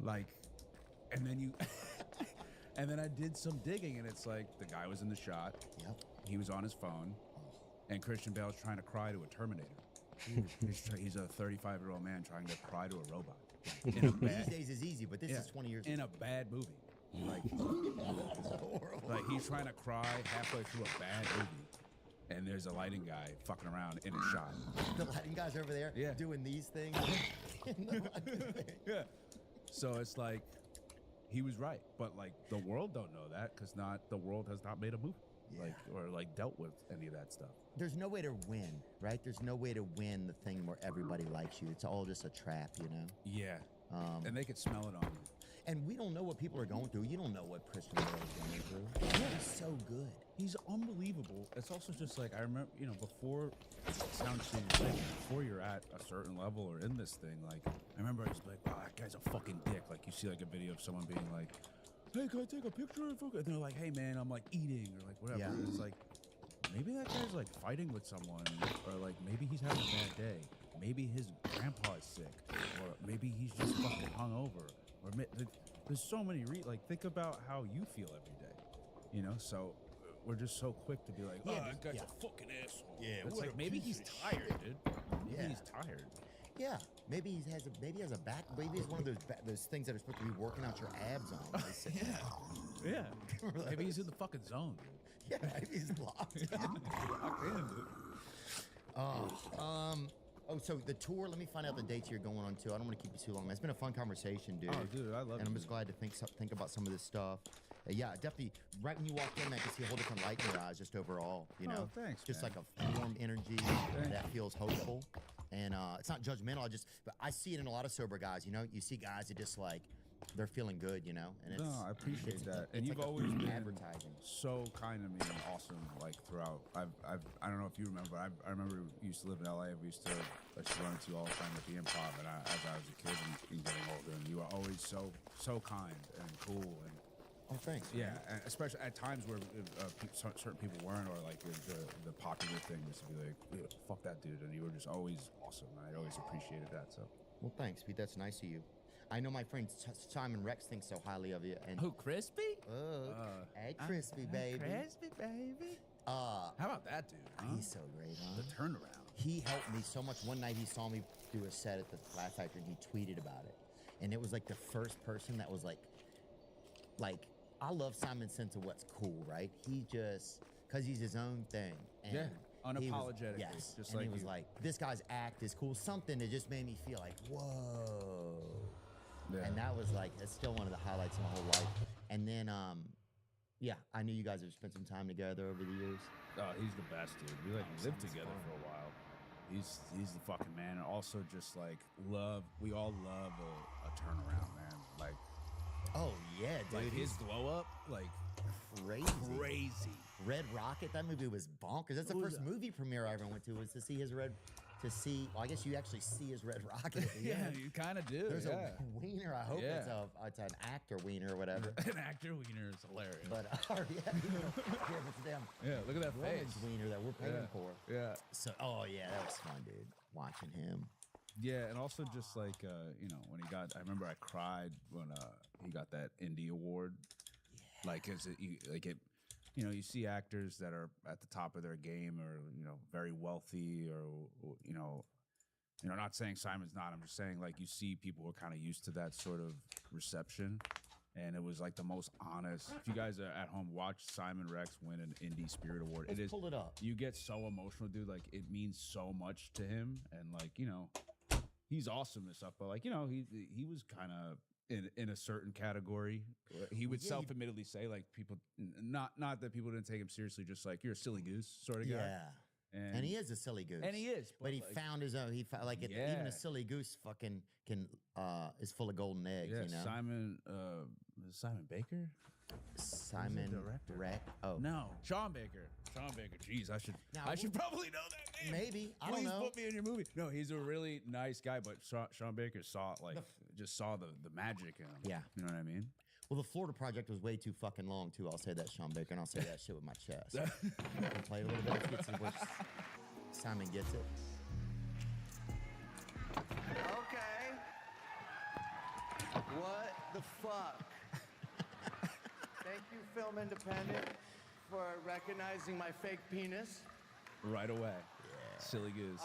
Like, and then and then I did some digging, and it's like the guy was in the shot. Yep. He was on his phone, and Christian Bale's trying to cry to a Terminator. He's a 35-year-old man trying to cry to a robot. In a These bad, days is easy, but this yeah, is 20 years in a bad movie. Like, horrible. like he's trying to cry halfway through a bad movie, and there's a lighting guy fucking around in a shot. The lighting guys over there Yeah. doing these things. Yeah. So it's like he was right, but like the world don't know that because the world has not made a movie, like or like dealt with any of that stuff. There's no way to win, right? There's no way to win the thing where everybody likes you. It's all just a trap, Yeah. And they could smell it on you. And we don't know what people are going through. You don't know what Christian Bale is going through. Yeah. He's so good. He's unbelievable. It's also just like I remember, before sound change, like before you're at a certain level or in this thing, like I remember I was like, wow, that guy's a fucking dick. Like you see like a video of someone being like, hey, can I take a picture? And they're like, hey man, I'm like eating or like whatever. Yeah. And it's like maybe that guy's like fighting with someone, or like maybe he's having a bad day. Maybe his grandpa is sick, or maybe he's just fucking hungover. Or there's so many think about how you feel every day, So we're just so quick to be like, oh, that guy's a fucking asshole. Yeah, It's what like a maybe piece he's of tired, shit. dude. Maybe Yeah. he's tired. Yeah, maybe he has a back. Maybe it's one of those things that are supposed to be working out your abs on. Yeah. Maybe he's in the fucking zone, dude. Yeah, maybe he's locked. Locked in, dude. Oh, so the tour. Let me find out the dates you're going on to. I don't want to keep you too long. It's been a fun conversation, dude. Oh, dude, I love it. And I'm just glad to think about some of this stuff. Yeah, definitely. Right when you walked in, I could see a whole different light in your eyes, just overall. Oh, thanks, Just man. like a warm energy Thank that feels hopeful, and it's not judgmental. But I see it in a lot of sober guys. You see guys that just like they're feeling good, and it's. No, I appreciate it's- that. it's And you've like a always been advertising. so kind to me and awesome, like throughout. I don't know if you remember. I remember we used to live in LA. We used to run into you all the time at the Improv. And as I was a kid and getting older, and you were always so kind and cool and. Oh, thanks. Yeah, and especially at times where certain people weren't, or like the popular thing was to be like, "Yeah, fuck that dude," and you were just always awesome. And I always appreciated that. So. Well, thanks, Pete. That's nice of you. I know my friend Simon Rex thinks so highly of you. And Who, Crispy? hey, Crispy, baby. Crispy, baby. How about that dude? Huh? He's so great, huh? The turnaround. He helped me so much. One night he saw me do a set at the Laugh Factory and he tweeted about it. And it was like the first person that was like, I love Simon's sense of what's cool, right? He just, because he's his own thing. And Yeah, he was- unapologetically, yes. just and like he was you. like, this guy's act is cool. Something that just made me feel like, whoa. Yeah. And that was like, it's still one of the highlights of my whole life. And then, I knew you guys have spent some time together over the years. Oh, he's the best, dude. We lived sounds together fun. for a while. He's the fucking man. And also just like we all love a turnaround, man. Oh yeah, dude. Like his he's glow up, like crazy. Red Rocket. That movie was bonkers. That's the What was first that? movie premiere I ever went to. Was to see his red. Well, I guess you actually see his Red Rocket at the end. you kind of do. There's yeah. a wiener. I hope it's an actor wiener or whatever. An actor wiener is hilarious. But yeah, it's a damn yeah, look at that face. woman's wiener that we're paying for. Yeah. So, oh yeah, that was fun, dude. Watching him. Yeah, and also just like when he got, I remember I cried when he got that Indie Award. Yeah. Like you see actors that are at the top of their game, or very wealthy, or not saying Simon's not. I'm just saying like you see people who are kind of used to that sort of reception, and it was like the most honest. If you guys are at home, watch Simon Rex win an Indie Spirit Award. Let's pull it up. You get so emotional, dude. Like it means so much to him, and like he's awesome and stuff. But like he was kind of in a certain category. He would self-admittedly say like people not that people didn't take him seriously, just like you're a silly goose sort of guy. Yeah. And he is a silly goose. And he is. But he found his own. Even a silly goose fucking is full of golden eggs. Yeah, You know. Simon Baker. Simon director? Oh No, Sean Baker. Sean Baker. Jeez, I should probably know that name. Maybe. I don't Please know. put me in your movie. No, he's a really nice guy, but Sean Baker saw the magic in him. Yeah. You know what I mean? Well, the Florida Project was way too fucking long too. I'll say that, Sean Baker, and I'll say that shit with my chest. Can play a little bit. Let's get some where Simon gets it. Okay. What the fuck? Thank you, Film Independent, for recognizing my fake penis. Right away. Silly goose.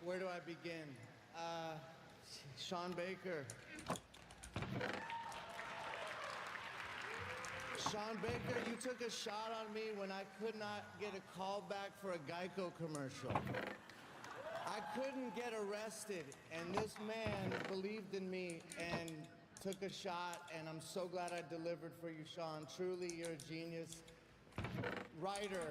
Where do I begin? Sean Baker. Sean Baker, you took a shot on me when I could not get a call back for a Geico commercial. I couldn't get arrested, and this man believed in me and took a shot, and I'm so glad I delivered for you, Sean. Truly, you're a genius. Writer,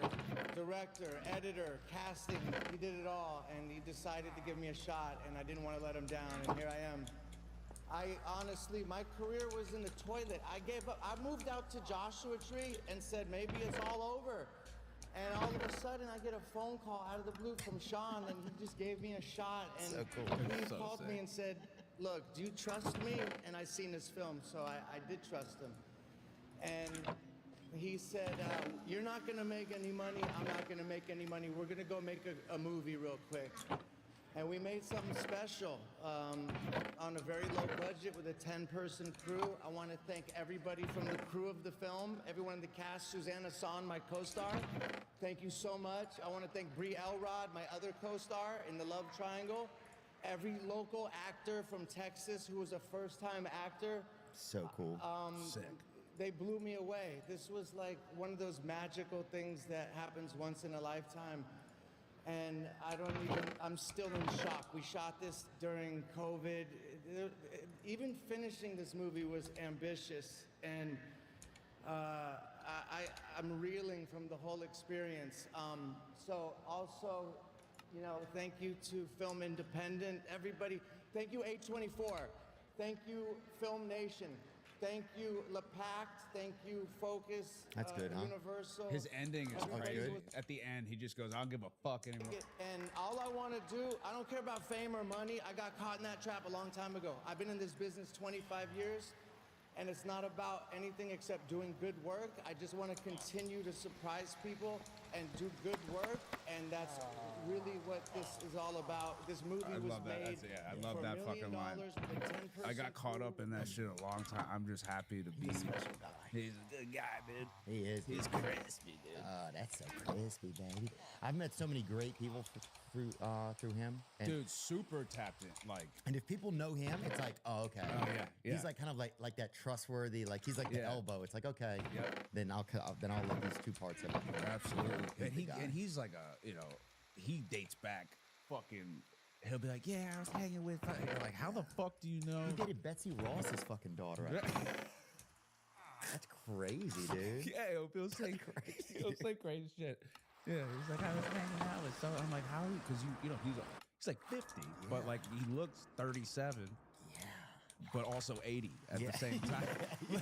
director, editor, casting, he did it all, and he decided to give me a shot, and I didn't want to let him down, and here I am. I honestly, my career was in the toilet. I gave up. I moved out to Joshua Tree and said, maybe it's all over. And all of a sudden, I get a phone call out of the blue from Sean, and he just gave me a shot. And So cool. he So called sick. me and said, look, do you trust me? And I seen his film, so I did trust him. And he said, you're not gonna make any money, I'm not gonna make any money. We're gonna go make a movie real quick. And we made something special on a very low budget with a 10-person crew. I want to thank everybody from the crew of the film, everyone in the cast, Susanna Son, my co-star. Thank you so much. I want to thank Brie Elrod, my other co-star in The Love Triangle. Every local actor from Texas who was a first-time actor. So cool. Sick. They blew me away. This was like one of those magical things that happens once in a lifetime. And I'm still in shock. We shot this during COVID. Even finishing this movie was ambitious. And I'm reeling from the whole experience. So also, thank you to Film Independent, everybody. Thank you, A24. Thank you, Film Nation. Thank you, Le Pact. Thank you, Focus. That's good, huh? Universal. His ending is Everybody crazy. was- At the end, he just goes, I don't give a fuck anymore. And all I want to do, I don't care about fame or money. I got caught in that trap a long time ago. I've been in this business 25 years, and it's not about anything except doing good work. I just want to continue to surprise people and do good work, and that's really what this is all about. This movie I was love that. made I love for that $1 fucking million line. with a 10-person I got caught up in that shit a long time. I'm just happy to be. He's a special guy. He's a good guy, dude. He is. He's crispy, dude. Oh, that's so crispy, baby. I've met so many great people through him. And, Dude, super tapped in. Like, and if people know him, it's like, oh, okay. Oh, yeah. He's like kind of like that trustworthy. Like he's like the Yeah. elbow. It's like okay. Yep. Then I'll let these two parts of it. absolutely. He's And, the guy. he's like he dates back fucking. He'll be like, yeah, I was hanging with. And you're like, how the fuck do you know? He dated Betsy Ross's fucking daughter. I think. That's crazy, dude. Yeah, he'll say crazy. He'll say crazy shit. Yeah, he's like, I was hanging out with so. I'm like, how? Because you know, he's like 50, but like he looks 37, Yeah. but also 80 at Yeah. the same time. Yeah,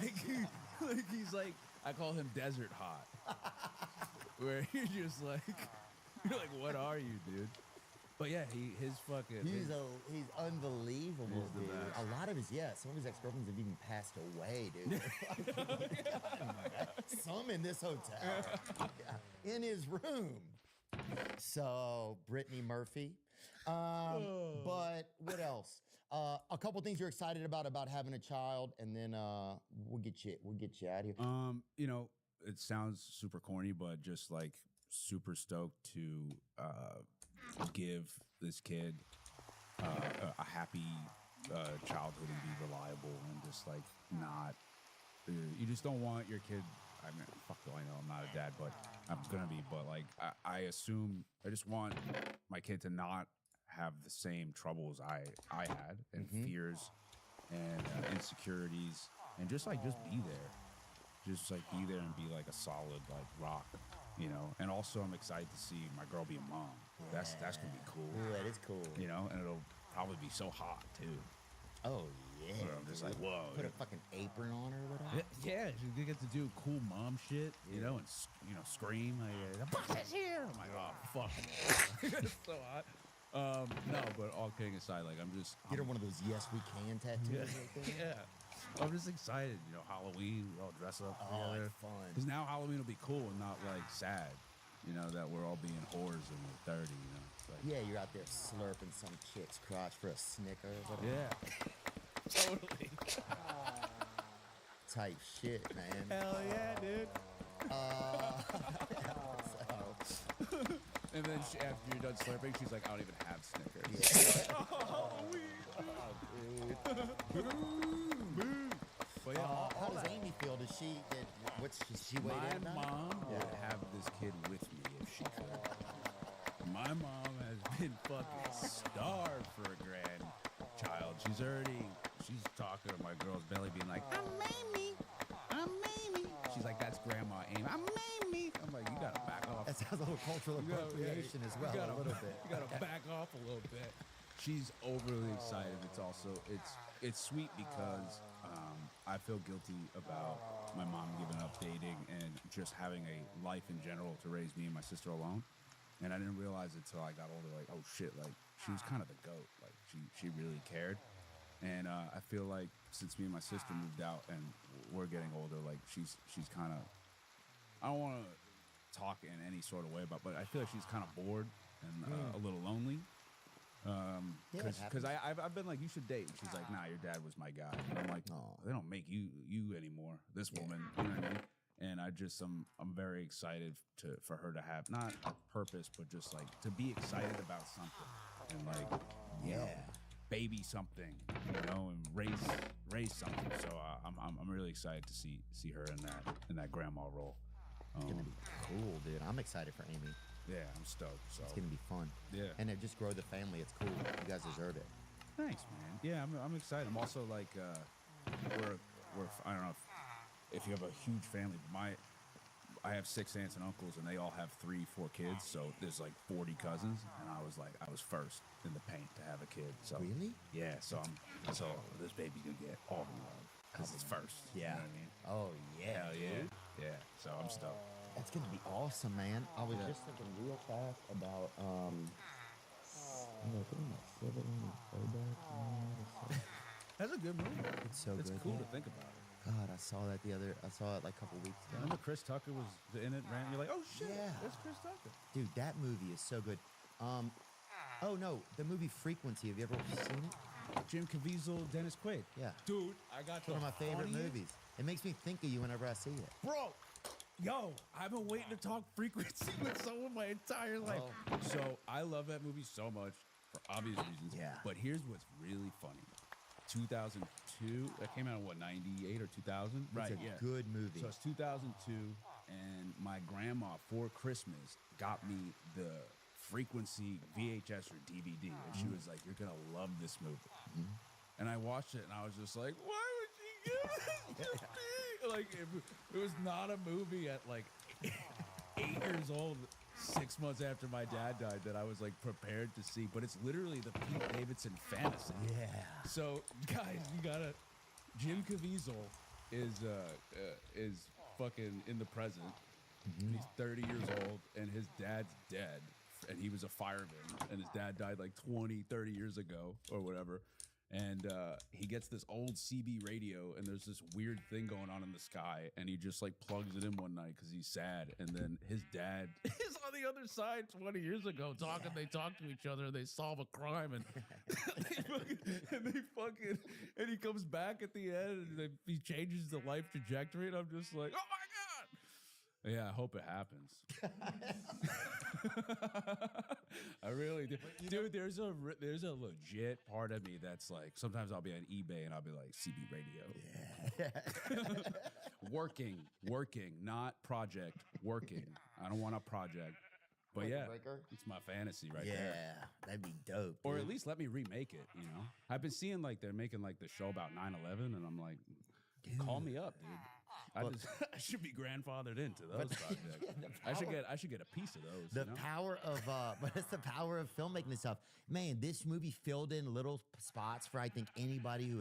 like he's like, I call him desert hot, where you're just like, you're like, what are you, dude? But yeah, his fucking. He's unbelievable, He's the dude. best. A lot of some of his ex-girlfriends have even passed away, dude. Some in this hotel. Yeah, in his room. So, Brittany Murphy. But what else? A couple things you're excited about having a child, and then we'll get you out of here. You know, it sounds super corny, but just like super stoked to give this kid a happy childhood and be reliable and just like not. You just don't want your kid. I mean, fuck, do I know? I'm not a dad, but I'm gonna be. But like, I assume I just want my kid to not have the same troubles I had and fears and insecurities and just be there. Just like be there and be like a solid like rock, you know. And also I'm excited to see my girl be a mom. That's gonna be cool. Ooh, that is cool. You know, and it'll probably be so hot too. Oh yeah. Where I'm just like, whoa. Put a fucking apron on her or whatever. Yeah, she gets to do cool mom shit, you know, and scream like, "The boss is here!" I'm like, oh fuck, it's so hot. No, but all kidding aside, like Get her one of those "Yes We Can" tattoos. Right there. yeah. I'm just excited, you know, Halloween, we all dress up Oh, together. it's fun. Because now Halloween will be cool and not like sad, you know, that we're all being whores and we're 30, you know. It's like, Yeah, you're out there slurping some chick's crotch for a Snicker or whatever. yeah. Totally. Type shit, man. Hell yeah, dude. So, And then after you're done slurping, she's like, I don't even have Snickers. But yeah, how does Amy feel? Does she? What's she weighed my in now? mom Yeah. would have this kid with me if she could. My mom has been fucking starved for a grandchild. She's talking to my girl's belly being like, I'm Mamie. She's like, that's Grandma Amy. I'm Mamie. I'm like, you gotta back off. That sounds a little cultural You gotta- appropriation as well, you gotta- a little bit. You gotta back off a little bit. She's overly excited. It's also it's sweet because I feel guilty about my mom giving up dating and just having a life in general to raise me and my sister alone. And I didn't realize it until I got older. Like, oh shit, like she was kind of the goat. Like she really cared. And I feel like since me and my sister moved out and we're getting older, like she's kind of. I don't want to talk in any sort of way about, but I feel like she's kind of bored and a little lonely. Yeah, it Because happens. I've been like, you should date. And she's like, nah, your dad was my guy. And I'm like, Aw. they don't make you anymore. This woman, you know what I mean? And I'm very excited for her to have not a purpose, but just like to be excited about something and like, you know, baby something, you know, and raise something. So I'm really excited to see her in that grandma role. It's gonna be cool, dude. I'm excited for Amy. Yeah, I'm stoked. So It's gonna be fun. Yeah. And then just grow the family. It's cool. You guys deserve it. thanks, man. Yeah, I'm excited. I'm also like we're I don't know if you have a huge family, but I have 6 aunts and uncles, and they all have 3-4 kids. So there's like 40 cousins, and I was first in the paint to have a kid. So Really? yeah. So this baby's gonna get all the love because it's first. You know what I mean? Oh yeah. Hell yeah, yeah. So I'm stoked. That's gonna be awesome, man. I was Yeah. just thinking real fast about That's a good movie. It's so It's good. cool dude. to think about. God, I saw that like a couple weeks ago. Remember Chris Tucker was in it, ran? You're like, oh shit, Yeah. that's Chris Tucker. Dude, that movie is so good. Oh no, the movie Frequency. Have you ever seen it? Jim Caviezel, Dennis Quaid. Yeah. Dude, I got It's one of my favorite movies. It makes me think of you whenever I see it. Bro, yo, I've been waiting to talk Frequency with someone my entire life. So I love that movie so much for obvious reasons. Yeah. But here's what's really funny. 2002, that came out in what, 98 or 2000? It's a good movie. So it's 2002, and my grandma for Christmas got me the Frequency VHS or DVD, and she was like, "You're gonna love this movie." And I watched it, and I was just like, "Why would she give this to me?" Like, it was not a movie at like 8 years old. 6 months after my dad died that I was like prepared to see, but it's literally the Pete Davidson fantasy. Yeah. So guys, you gotta. Jim Caviezel is fucking in the present. And he's 30 years old, and his dad's dead, and he was a fireman, and his dad died like 20, 30 years ago or whatever. And he gets this old CB radio, and there's this weird thing going on in the sky, and he just like plugs it in one night because he's sad. And then his dad is on the other side 20 years ago talking. They talk to each other, and they solve a crime, and and he comes back at the end, and he changes the life trajectory, and I'm just like, oh my god. Yeah, I hope it happens. I really do, dude. There's a legit part of me that's like, sometimes I'll be on eBay and I'll be like, CB radio. Yeah. working, not project. Working. I don't want a project. But yeah, it's my fantasy right there. Yeah, that'd be dope. Or dude. at least let me remake it. You know, I've been seeing like they're making like the show about 9/11, and I'm like, call me up, dude. I should be grandfathered into those projects. I should get a piece of those. The you know? power of, but it's the power of filmmaking and stuff. Man, this movie filled in little spots for I think anybody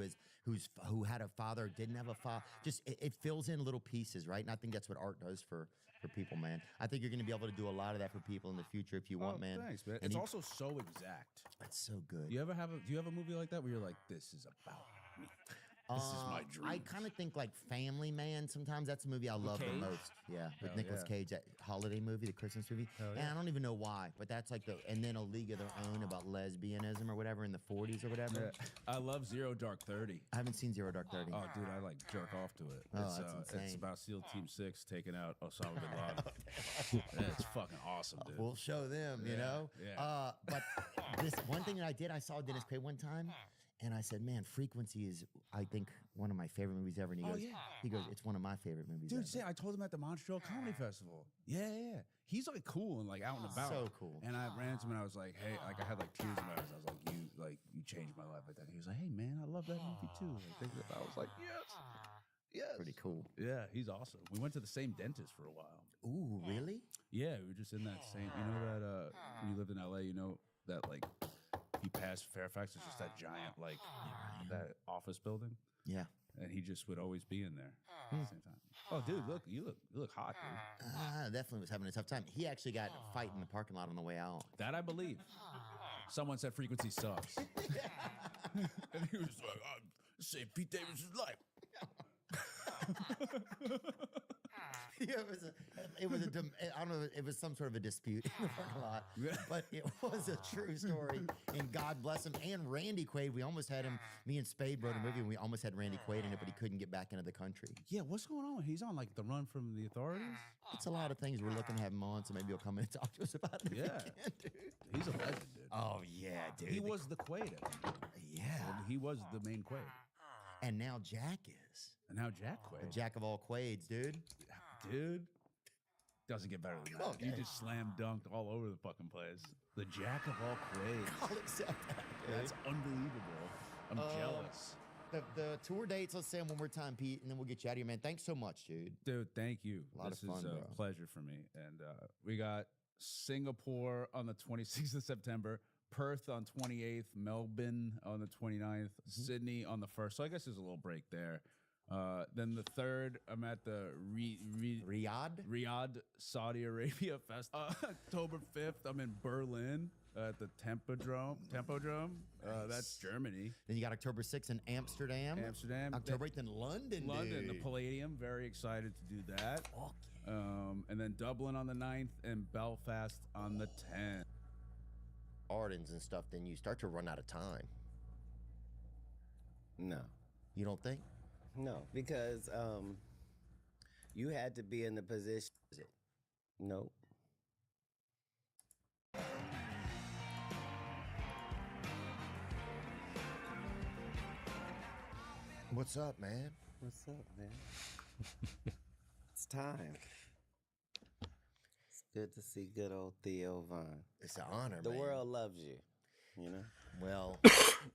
who had a father, didn't have a father. Just it fills in little pieces, right? And I think that's what art does for people, man. I think you're going to be able to do a lot of that for people in the future if you want, man. Thanks, man. And It's also so exact. That's so good. Do you have a movie like that where you're like, this is about me? This is my dream. I kind of think like Family Man. Sometimes that's a movie I love the Cage? most. Yeah, with Hell Nicolas yeah. Cage, that holiday movie, the Christmas movie. And I don't even know why, but that's like and then A League of Their Own about lesbianism or whatever in the 40s or whatever. Yeah. I love Zero Dark 30. I haven't seen Zero Dark 30. Oh, dude, I like jerk off to it. Oh, it's, that's it's insane. about SEAL Team 6 taking out Osama bin Laden. Yeah, it's fucking awesome, dude. We'll show them, you Yeah, know? yeah. But this one thing that I did, I saw Dennis Quaid one time, and I said, man, Frequency is, I think, one of my favorite movies ever. And he goes, it's one of my favorite movies Dude, ever. see, I told him at the Montreal Comedy Festival. Yeah. He's like cool and like out and about. So cool. And I ran to him and I was like, hey, like I had like tears in my eyes. I was like, you changed my life like that. He was like, hey man, I love that movie too. I was like, yes. Pretty cool. Yeah, he's awesome. We went to the same dentist for a while. Ooh, really? Yeah, we were just in that same, you know that when you lived in LA, you know that like if you pass Fairfax, it's just that giant like that office building. Yeah. And he just would always be in there at the same time. Oh, dude, look, you look hot, dude. Definitely was having a tough time. He actually got a fight in the parking lot on the way out. That I believe. Someone said Frequency sucks. And he was like, say Pete Davidson's life. Yeah, I don't know, it was some sort of a dispute in the parking lot, but it was a true story, and God bless him. And Randy Quaid, we almost had him, me and Spade wrote a movie, and we almost had Randy Quaid in it, but he couldn't get back into the country. Yeah, what's going on? He's on like the run from the authorities? It's a lot of things. We're looking to have him on, so maybe he'll come in and talk to us about it. if he Yeah. can, dude. He's a legend, dude. Oh, yeah, dude. He was the Quaid. Yeah. He was the main Quaid. And now Jack is. And now Jack The Quaid. Jack of all Quaids, dude. Dude. Doesn't get better than that. Okay. You just slam dunked all over the fucking place. The Jack of all Quaids. I'll accept that, dude. That's unbelievable. I'm jealous. The tour dates, let's say them one more time, Pete, and then we'll get you out of here, man. Thanks so much, dude. Dude, thank you. A lot This of fun, is a bro. pleasure for me. And we got Singapore on the 26th of September, Perth on 28th, Melbourne on the 29th, Sydney on the 1st. So I guess there's a little break there. Then the 3rd, I'm at the Riyadh? Saudi Arabia Festival. October 5th, I'm in Berlin at the Tempodrome. That's Germany. Then you got October 6th in Amsterdam. October 8th in London, London, the dude. Palladium. Very excited to do that. Fuck And then Dublin on the 9th and Belfast on the 10th. Ardens and stuff, then you start to run out of time. No, You don't think? no, because you had to be in the position. No. What's up, man? What's up, man? It's time. It's good to see good old Theo Vaughn. It's an honor, The man. world loves you. You know. Well,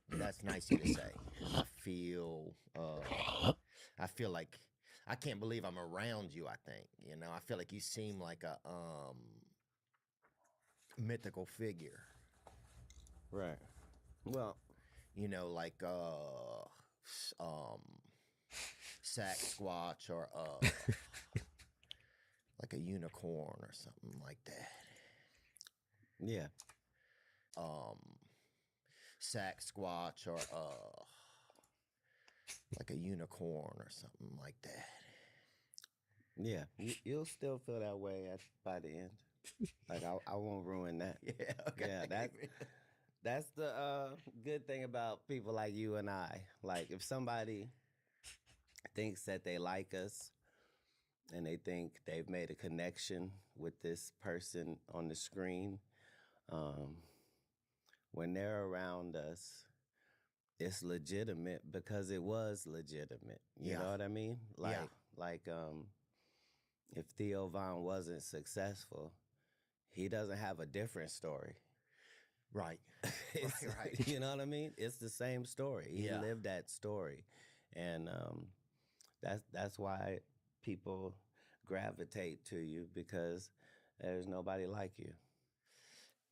that's nice of you to say. I feel like I can't believe I'm around you. I think I feel like you seem like mythical figure. Right. Well, You know, like Sasquatch or like a unicorn or something like that. yeah. Sasquatch or like a unicorn or something like that. Yeah. You'll still feel that way by the end. Like, I won't ruin that. Yeah, okay. Yeah, that's the good thing about people like you and I. Like, if somebody thinks that they like us and they think they've made a connection with this person on the screen, when they're around us, it's legitimate because it was legitimate. You Yeah. know what I mean? Yeah. Like if Theo Von wasn't successful, he doesn't have a different story. Right. It's- right. You know what I mean? It's the same story. He Yeah. lived that story, and that's why people gravitate to you, because there's nobody like you.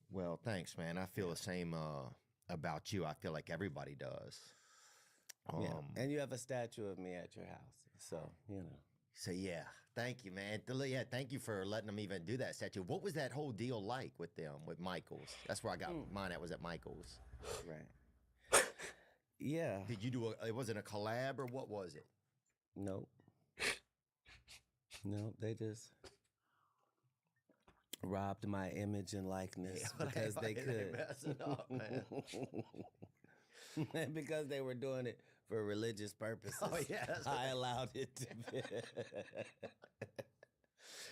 Well, thanks, man. I feel the same about you. I feel like everybody does. Yeah, and you have a statue of me at your house, so you know. So yeah, thank you, man. Yeah, thank you for letting them even do that statue. What was that whole deal like with them, with Michaels? That's where I got mine at, was at Michaels. Right. Yeah. Did you do it wasn't a collab or what was it? Nope. No, they just robbed my image and likeness because they could. Messing up, man. And because they were doing it for religious purposes. Oh, yeah, that's what I allowed it to be.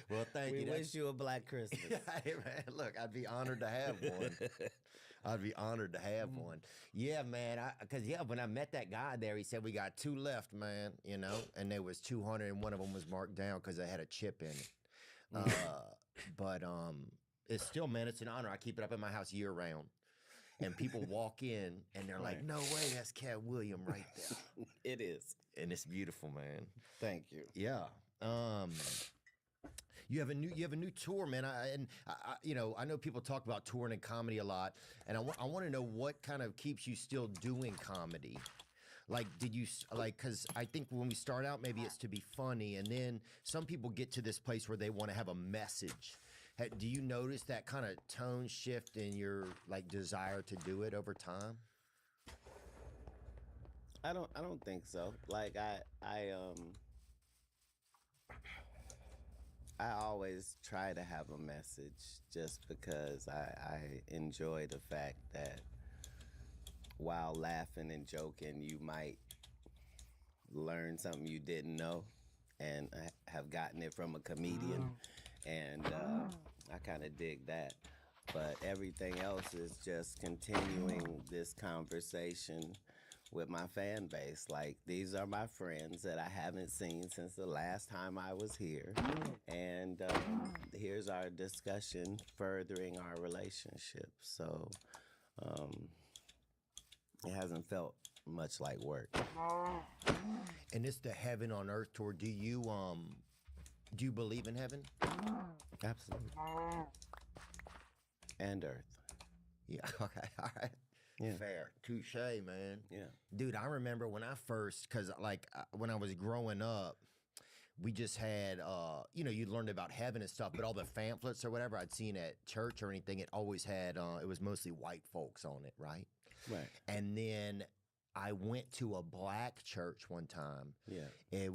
Well, thank We you. wish you a Black Christmas. Hey, man, look, I'd be honored to have one. I'd be honored to have one. Yeah, man. Because when I met that guy there, he said we got 2 left, man. You know, and there was 200, and one of them was marked down because they had a chip in it. But it's still, man, it's an honor. I keep it up in my house year round, and people walk in and they're like, "No way, that's Cat William right there," It is. and it's beautiful, man. Thank you. Yeah. You have a new tour, man. I know people talk about touring and comedy a lot, and I want to know what kind of keeps you still doing comedy. Like, did you because I think when we start out, maybe it's to be funny, and then some people get to this place where they want to have a message. Do you notice that kind of tone shift in your like desire to do it over time? I don't think so. Like I always try to have a message just because I enjoy the fact that while laughing and joking, you might learn something you didn't know and have gotten it from a comedian. And I kind of dig that. But everything else is just continuing this conversation with my fan base. Like, these are my friends that I haven't seen since the last time I was here. And here's our discussion furthering our relationship. So it hasn't felt much like work. And it's the Heaven on Earth tour. Do you believe in heaven? Absolutely. And Earth. Yeah. Okay. All right. Yeah. Fair. Touche, man. Yeah. Dude, I remember when I first, because when I was growing up, we just had, you learned about heaven and stuff, but all the pamphlets or whatever I'd seen at church or anything, it always had, it was mostly white folks on it, right? Right. And then I went to a black church one time. Yeah. It